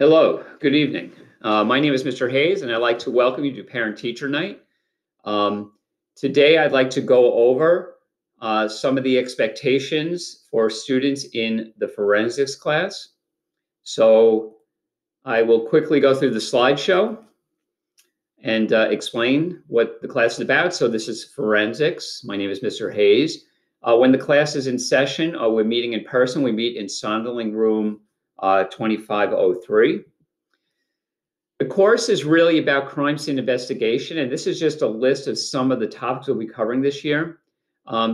Hello, good evening. My name is Mr. Hayes, and I'd like to welcome you to Parent-Teacher Night. Um, Today, I'd like to go over some of the expectations for students in the forensics class. So I will quickly go through the slideshow and explain what the class is about. So this is forensics. My name is Mr. Hayes. When the class is in session, we're meeting in person. We meet in Sonderling Room 2503. The course is really about crime scene investigation, and this is just a list of some of the topics we'll be covering this year.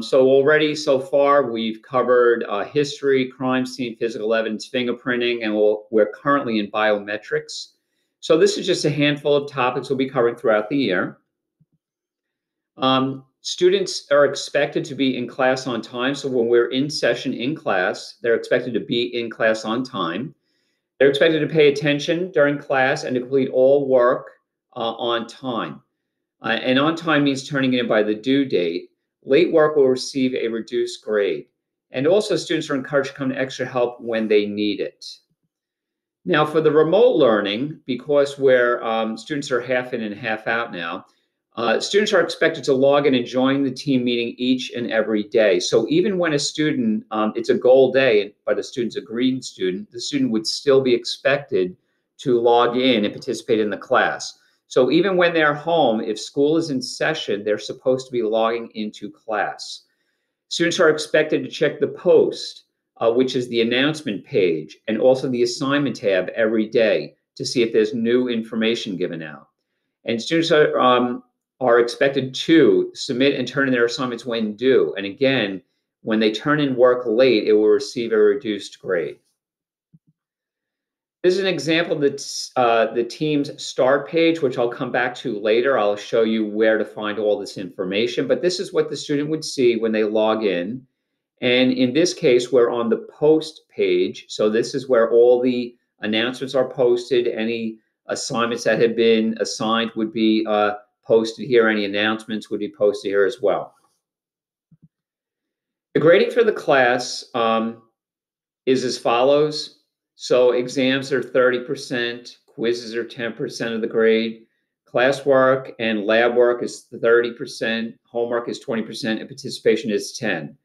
So far, we've covered history, crime scene, physical evidence, fingerprinting, and we're currently in biometrics. So this is just a handful of topics we'll be covering throughout the year. Students are expected to be in class on time. So when we're in session in class, they're expected to be in class on time. They're expected to pay attention during class and to complete all work on time. And on time means turning it in by the due date. Late work will receive a reduced grade. And also, students are encouraged to come to extra help when they need it. Now, for the remote learning, because where students are half in and half out now, students are expected to log in and join the team meeting each and every day. So even when a student, it's a goal day, but a student's a green student, the student would still be expected to log in and participate in the class. So even when they're home, if school is in session, they're supposed to be logging into class. Students are expected to check the post, which is the announcement page, and also the assignment tab every day to see if there's new information given out. And students are expected to submit and turn in their assignments when due. And again, when they turn in work late, it will receive a reduced grade. This is an example of the team's start page, which I'll come back to later. I'll show you where to find all this information, but this is what the student would see when they log in. And in this case, we're on the post page. So this is where all the announcements are posted. Any assignments that have been assigned would be posted here. Any announcements would be posted here as well. The grading for the class is as follows. So exams are 30%, quizzes are 10% of the grade, classwork and lab work is 30%, homework is 20%, and participation is 10%.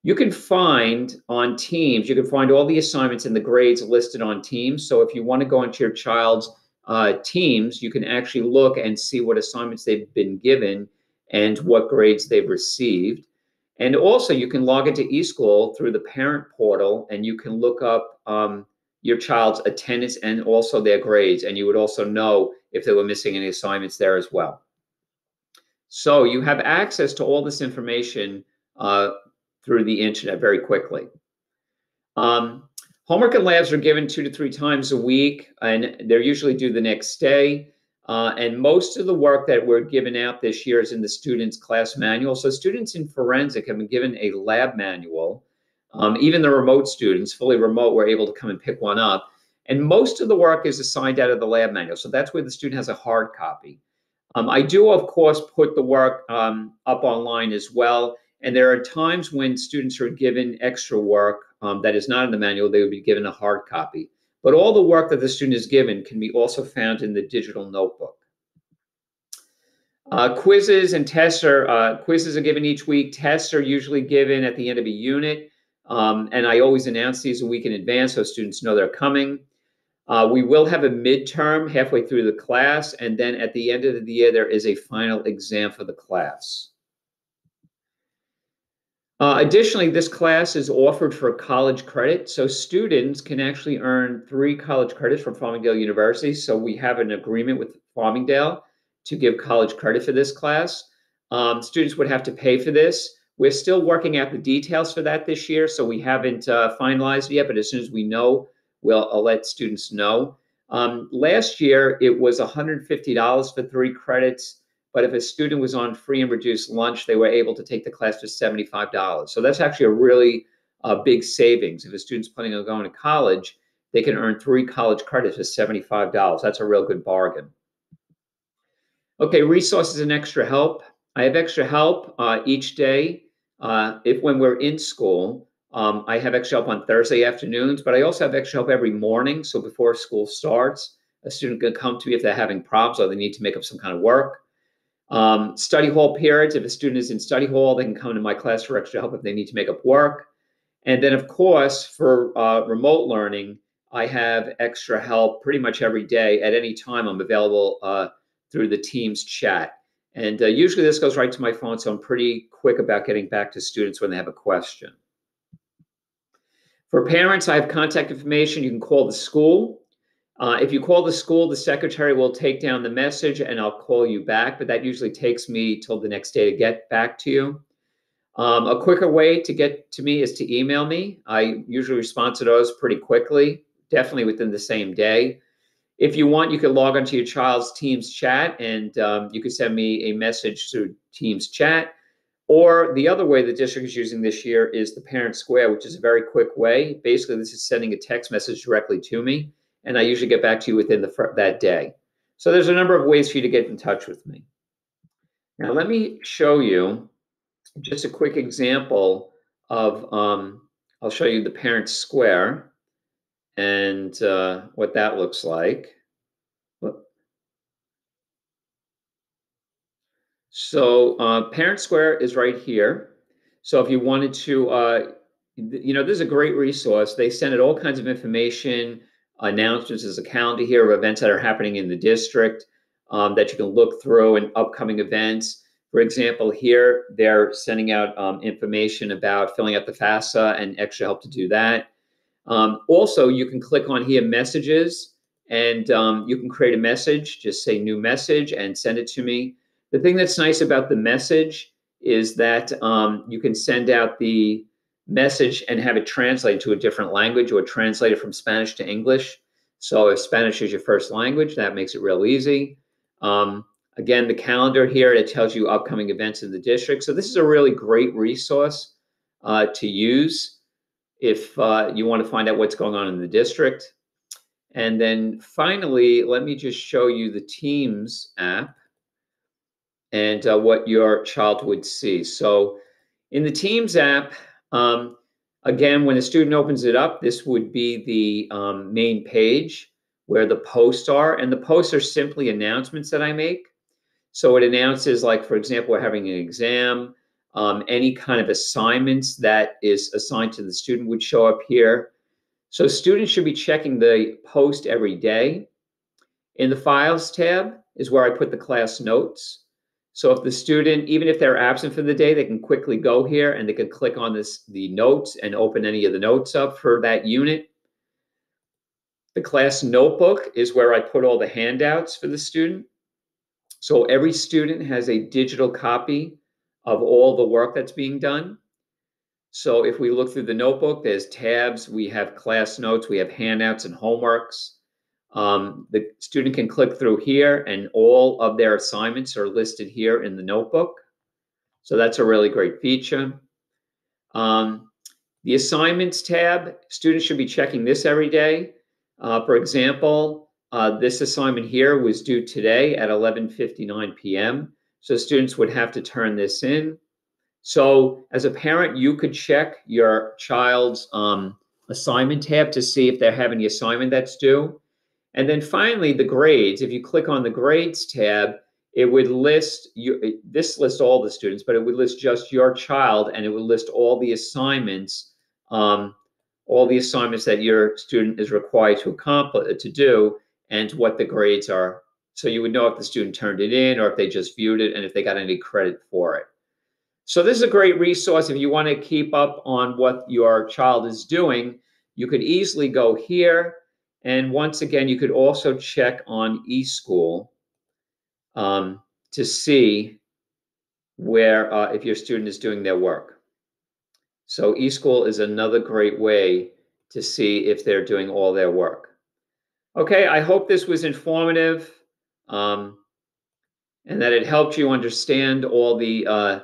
You can find on Teams, you can find all the assignments and the grades listed on Teams. So if you want to go into your child's Teams, you can actually look and see what assignments they've been given and what grades they've received. And also you can log into eSchool through the parent portal and you can look up your child's attendance and also their grades. And you would also know if they were missing any assignments there as well. So you have access to all this information through the internet very quickly. Homework and labs are given 2 to 3 times a week, and they're usually due the next day. And most of the work that we're given out this year is in the students' class manual. So students in forensic have been given a lab manual. Even the remote students, fully remote, were able to come and pick one up. And most of the work is assigned out of the lab manual. So that's where the student has a hard copy. I do, of course, put the work up online as well. And there are times when students are given extra work that is not in the manual, they would be given a hard copy. But all the work that the student is given can be also found in the digital notebook. Quizzes and tests quizzes are given each week. Tests are usually given at the end of a unit. And I always announce these a week in advance so students know they're coming. We will have a midterm halfway through the class. And then at the end of the year, there is a final exam for the class. Additionally, this class is offered for college credit. So students can actually earn 3 college credits from Farmingdale University. So we have an agreement with Farmingdale to give college credit for this class. Students would have to pay for this. We're still working out the details for that this year, so we haven't finalized it yet, but as soon as we know, I'll let students know. Last year, it was $150 for 3 credits. But if a student was on free and reduced lunch, they were able to take the class for $75. So that's actually a really big savings. If a student's planning on going to college, they can earn 3 college credits for $75. That's a real good bargain. Okay, resources and extra help. I have extra help each day when we're in school. I have extra help on Thursday afternoons, but I also have extra help every morning. So before school starts, a student can come to me if they're having problems or they need to make up some kind of work. Study hall periods, if a student is in study hall, they can come to my class for extra help if they need to make up work. And then, of course, for remote learning, I have extra help pretty much every day. At any time, I'm available through the Teams chat. And usually this goes right to my phone, so I'm pretty quick about getting back to students when they have a question. For parents, I have contact information. You can call the school. If you call the school, the secretary will take down the message and I'll call you back, but that usually takes me till the next day to get back to you. A quicker way to get to me is to email me. I usually respond to those pretty quickly, definitely within the same day. If you want, you can log onto your child's Teams chat and you can send me a message through Teams chat. Or the other way the district is using this year is the Parent Square, which is a very quick way. Basically, this is sending a text message directly to me, and I usually get back to you within that day. So there's a number of ways for you to get in touch with me. Now, let me show you just a quick example of, I'll show you the Parent Square and what that looks like. So Parent Square is right here. So if you wanted to, this is a great resource. They send out all kinds of information, announcements. There's a calendar here of events that are happening in the district that you can look through and upcoming events. For example, here they're sending out information about filling out the FAFSA and extra help to do that. Also, you can click on here, messages, and you can create a message, just say new message and send it to me. The thing that's nice about the message is that you can send out the message and have it translated to a different language or translate it from Spanish to English. So if Spanish is your first language, that makes it real easy. Again, the calendar here, it tells you upcoming events in the district. So this is a really great resource to use if you want to find out what's going on in the district. And then finally, let me just show you the Teams app and what your child would see. So in the Teams app, again, when a student opens it up, this would be the main page where the posts are. And the posts are simply announcements that I make. So it announces, like, for example, we're having an exam. Any kind of assignments that is assigned to the student would show up here. So students should be checking the post every day. In the Files tab is where I put the class notes. So if the student, even if they're absent for the day, they can quickly go here and they can click on the notes and open any of the notes up for that unit. The class notebook is where I put all the handouts for the student. So every student has a digital copy of all the work that's being done. So if we look through the notebook, there's tabs, we have class notes, we have handouts and homeworks. The student can click through here and all of their assignments are listed here in the notebook. So that's a really great feature. The assignments tab, students should be checking this every day. For example, this assignment here was due today at 11:59 p.m. So students would have to turn this in. So as a parent, you could check your child's assignment tab to see if they're having the assignment that's due. And then finally, the grades. If you click on the grades tab, it would list this lists all the students, but it would list just your child, and it would list all the assignments that your student is required to do, and what the grades are. So you would know if the student turned it in or if they just viewed it and if they got any credit for it. So this is a great resource if you want to keep up on what your child is doing. You could easily go here. And once again, you could also check on eSchool to see where if your student is doing their work. So eSchool is another great way to see if they're doing all their work. Okay, I hope this was informative and that it helped you understand all the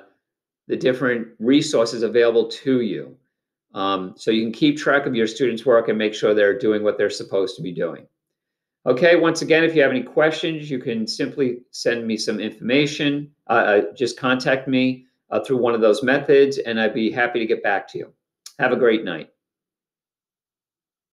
different resources available to you. So you can keep track of your students' work and make sure they're doing what they're supposed to be doing. Okay, once again, if you have any questions, you can simply send me some information. Just contact me through one of those methods, and I'd be happy to get back to you. Have a great night.